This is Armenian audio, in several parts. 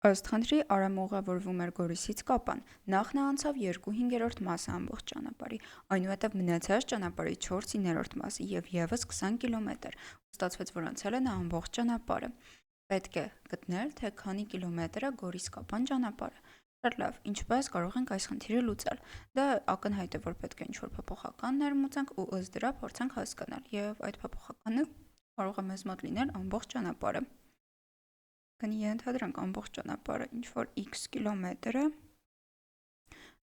Ըստ խնդրի Արամը ուղևորվում էր Գորիսից Կապան, նախ նա անցավ 2/5 մասը ամբողջ ճանապարհի, այնուհետև մնացած ճանապարհի 4/9 մասը և ևս 20 կիլոմետր, ու ստացվեց, որ անցել է նա ամբողջ ճանապարհը։ Պետք է գտնել, թե քանի կիլոմետր է Գորիս-Կապան ճանապարհը։ Շատ լավ, ինչպես կարող ենք այս խնդիրը լուծել։ Դա ակնհայտ է, որ պետք է ինչ-որ փոփոխական ներմուծենք ու ըստ դրա փորձենք հասկանալ, և այդ փոփոխականը կարող է մեզ մոտ լինել ամբողջ ճանապարհը։ Ենթադրենք ամբողջ ճանապարհը ինչ-որ x կիլոմետր է,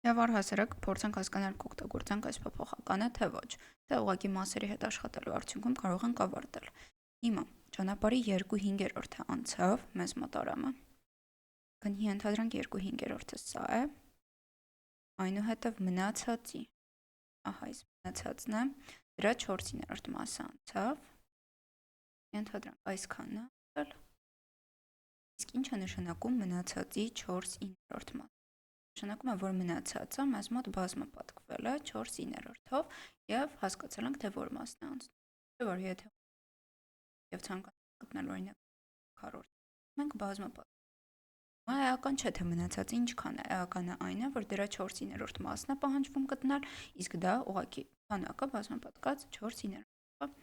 և առհասարակ փորձենք հասկանալ կօգտագործենք այս փոփոխականը, թե ոչ, թե ուղղակի մասերի հետ աշխատելու արդյունքում կարող ենք ավարտել։ Հիմա ճանապարհի 2/5-ը անցավ մեզ մոտ Արամը։ Ենթադրենք 2/5-ը սա է, այնուհետև մնացածի, ահա այս մնացածն է, դրա 4/9 մասը անցավ, ենթադրենք այսքանն է անցել, իսկ ինչ է նշանակում մնացածի 4/9 մասը։ Նշանակում է, որ մնացածը մեզ մոտ բազմապատկվել է 4/9-ով և հասկացել ենք, թե որ մասն է անցնում։ Չէ՞ որ եթե և ցանկանում գտնել օրինակ քառորդ, մենք բազմապատկում։ Էական չէ, թե մնացածը ինչքան է, էականը այն է, որ դրա 4/9 մասն է պահանջվում գտնել, իսկ դա ուղղակի բանակը բազմապատկած 4/9-ով է,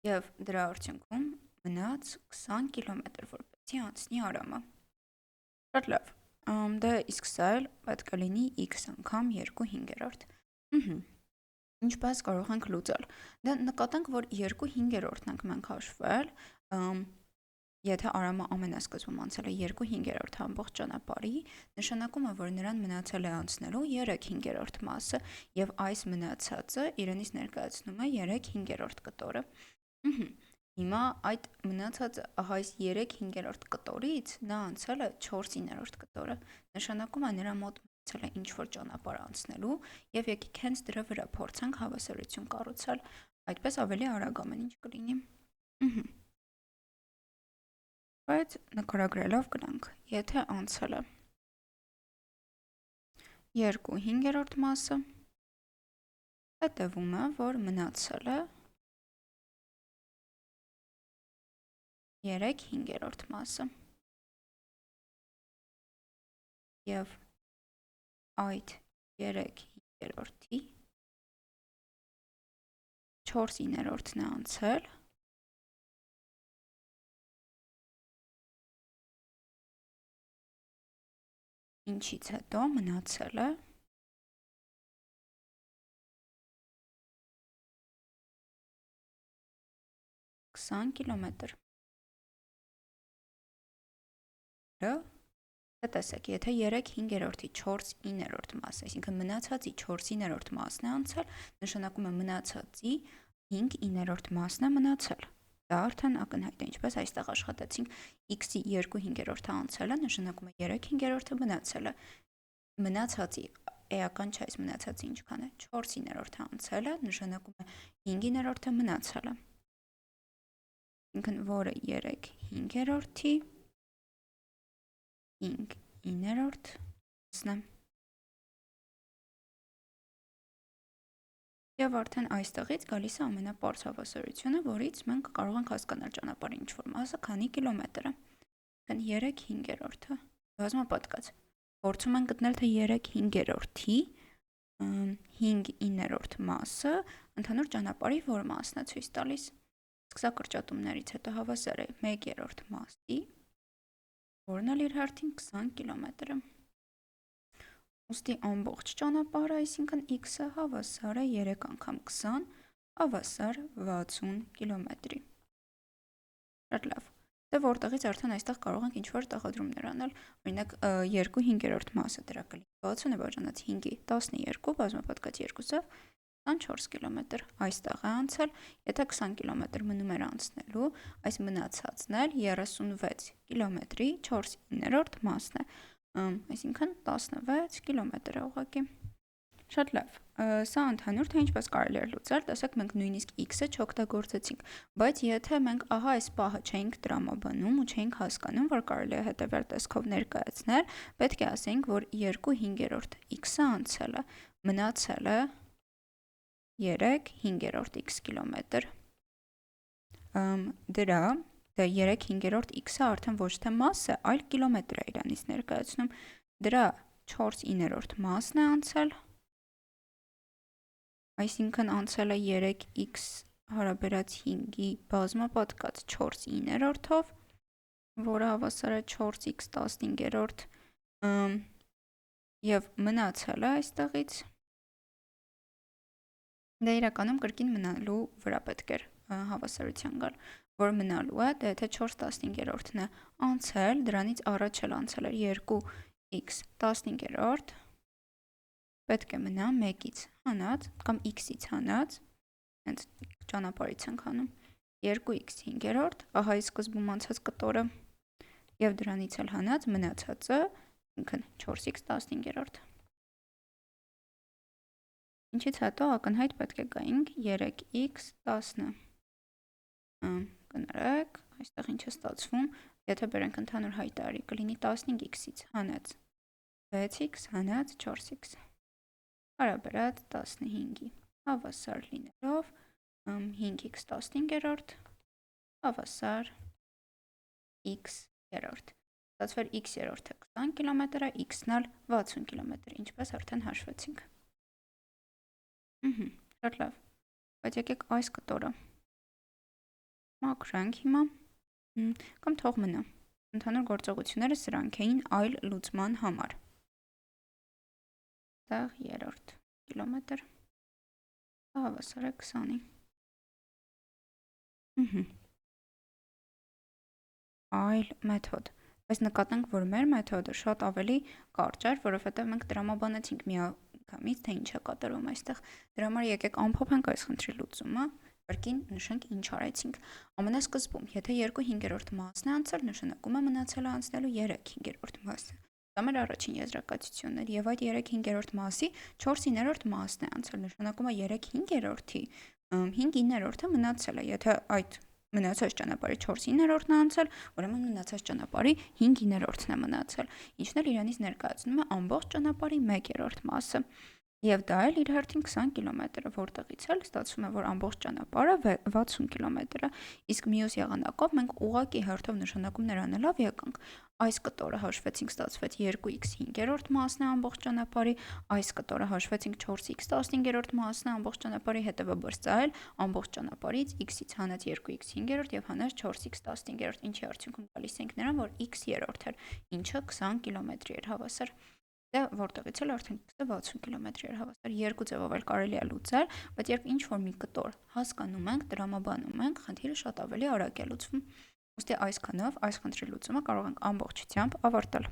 և դրա արդյունքում մնաց 20 կիլոմետր, որպեսզի անցնի Արամը։ Շատ լավ, դե իսկ սա էլ պետք է լինի x անգամ 2/5։ Ինչպես կարող ենք լուծել։ Դե նկատենք, որ 2/5-ն ենք մենք հաշվել, եթե Արամը ամենասկզբում անցել է 2/5 ամբողջ ճանապարհի, նշանակում է, որ նրան մնացել է անցնելու 3/5 մասը, և այս մնացածը իրենից ներկայացնում է 3/5 կտորը։ Հիմա այդ մնացածը, ահա այս 3/5 կտորից նա անցել է 4/9 կտորը, նշանակում է նրա մոտ մնացել է ինչ-որ ճանապարհ անցնելու, և եկեք հենց դրա վրա փորձենք հավասարություն կառուցել, այդպես ավելի արագ ամեն ինչ կլինի։ Բայց նկարագրելով գնանք, եթե անցել է 2/5 մասը, հետևում է, որ մնացել է 3/5 մասը, և այդ 3/5-ի 4/9-ն է անցել, ինչից հետո մնացել է 20 կիլոմետր։ Տեսեք, եթե 3/5-ի 4/9 մասը, այսինքն մնացածի 4/9 մասն է անցել, նշանակում է մնացածի 5/9 մասն է մնացել։ Դա արդեն ակնհայտ է, ինչպես այստեղ աշխատեցինք, x-ի 2/5-ը անցել է, նշանակում է 3/5-ը մնացել է։ Մնացածի, էական չէ այս մնացածի ինչքան է, 4/9 անցել է, նշանակում է 5/9 մնացել է։ Ինքն որը 3/5-ի 5/9 մասն է։ Եվ արդեն այստեղից գալիս է ամենապարզ հավասարությունը, որից մենք կարող ենք հասկանալ ճանապարհի ինչ-որ մասը քանի կիլոմետր է։ 3/5 բազմապատկած։ Փորձում ենք գտնել, թե 3/5-ի 5/9 մասը ընդհանուր ճանապարհի որ մասն է ցույց տալիս։ Իսկ սա կրճատումներից հետո հավասար է 1/3 մասի, որն էլ իր հերթին 20 կիլոմետր է։ Ուստի ամբողջ ճանապարհը, այսինքն x-ը հավասար է 3 անգամ 20, հավասար 60 կիլոմետրի։ Շատ լավ։ Դե որտեղից արդեն այստեղ կարող ենք ինչ-որ տեղադրումներ անել, օրինակ 2/5 մասը դրա կլինի 60-ը բաժանած 5-ի 12 բազմապատկած 2-ով 24 կիլոմետր, այստեղ է անցել, եթե 20 կիլոմետր մնում էր անցնելու, այս մնացածն էլ 36 կիլոմետրի 4/9 մասն է, այսինքն 16 կիլոմետր է ուղղակի։ Շատ լավ, սա ընդհանուր, թե ինչպես կարելի է լուծել, տեսեք մենք նույնիսկ x-ը չօգտագործեցինք, բայց եթե մենք ահա այս պահը չէինք տրամաբանում ու չէինք հասկանում, որ կարելի է հետևյալ տեսքով ներկայացնել, պետք է ասենք, որ 2/5 x-ը անցել է, մնացել է 3/5 x կիլոմետր, դրա դե 3/5 x-ը արդեն ոչ թե մաս է, այլ կիլոմետր է իրանից ներկայացնում, դրա 4/9 մասն է անցել, այսինքն անցել է 3x հարաբերած 5-ի բազմապատկած 4/9-ով, որը հավասար է 4x 15 և մնացել է այստեղից, դա իրականում կրկին մնալու վրա պետք էր հավասարության գալ, որ մնալու է, դե եթե 4/15-ն է անցել, դրանից առաջ էլ անցել էր 2x 15, պետք է մնա 1-ից հանած կամ x-ից հանած, հենց ճանապարհից ենք հանում, 2x 5, ահա ի սկզբում անցած կտորը, և դրանից էլ հանած մնացածը, ինքն 4x 15, ինչից հետո ակնհայտ պետք է գայինք 3x 10, կներեք, այստեղ ինչ է ստացվում, եթե բերենք ընդհանուր հայտարարի, կլինի 15x-ից հանած 6x հանած 4x, հարաբերած 15-ի, հավասար լինելով 5x 15, հավասար x-երորդ, ստացվեր x-երորդը 20 կիլոմետր է, x-ն էլ 60 կիլոմետր, ինչպես արդեն հաշվեցինք, շատ լավ, բայց եկեք այս կտորը մաքրենք հիմա, կամ թող մնա, ընդհանուր գործողությունները սրանք էին այլ լուծման համար, տեղ երորդ կիլոմետր, հավասար է 20-ի, այլ մեթոդ, բայց նկատենք, որ մեր մեթոդը շատ ավելի կարճ էր, որովհետև մենք տրամաբանեցինք միանգամից, թե ինչ է կատարվում այստեղ, դրա համար եկեք ամփոփենք այս խնդրի լուծումը, կրկին նշենք ինչ արեցինք, ամենասկզբում, եթե 2/5 մասն է անցել, նշանակում է մնացել է անցնելու 3/5 մասը, դա մեր առաջին եզրակացությունն էր, և այդ 3/5 մասի 4/9 մասն է անցել, նշանակում է 3/5-ի 5/9-ը մնացել է, եթե այդ մնացած ճանապարհի 4/9-ն է անցել, ուրեմն մնացած ճանապարհի 5/9-ն է մնացել, ինչն էլ իրանից ներկայացնում է ամբողջ ճանապարհի 1/3 մասը, և դա էլ իր հերթին 20 կիլոմետրը, որտեղից էլ ստացվում է, որ ամբողջ ճանապարհը 60 կիլոմետր է, իսկ մյուս եղանակով մենք ուղղակի հերթով նշանակումներ անելով եկանք, այս կտորը հաշվեցինք, ստացվեց 2x 5 մասն է ամբողջ ճանապարհի, այս կտորը հաշվեցինք 4x 15 մասն է ամբողջ ճանապարհի, հետևաբար սա էլ ամբողջ ճանապարհից x-ից հանած 2x 5 և հանած 4x 15, ինչի արդյունքում գալիս ենք նրան, որ x-երորդ էր, ինչը 20 կիլոմետրի էր հավասար, դե որտեղից էլ արդեն x-ը 60 կիլոմետրի էր հավասար, երկու ձևով էլ կարելի է լուծել, բայց երբ ինչ-որ մի կտոր հասկանում ենք, տրամաբանում ենք, խնդիրը շատ ավելի արագ է լուծվում, ուստի այսքանով այս խնդրի լուծումը կարող ենք ամբողջությամբ ավարտել։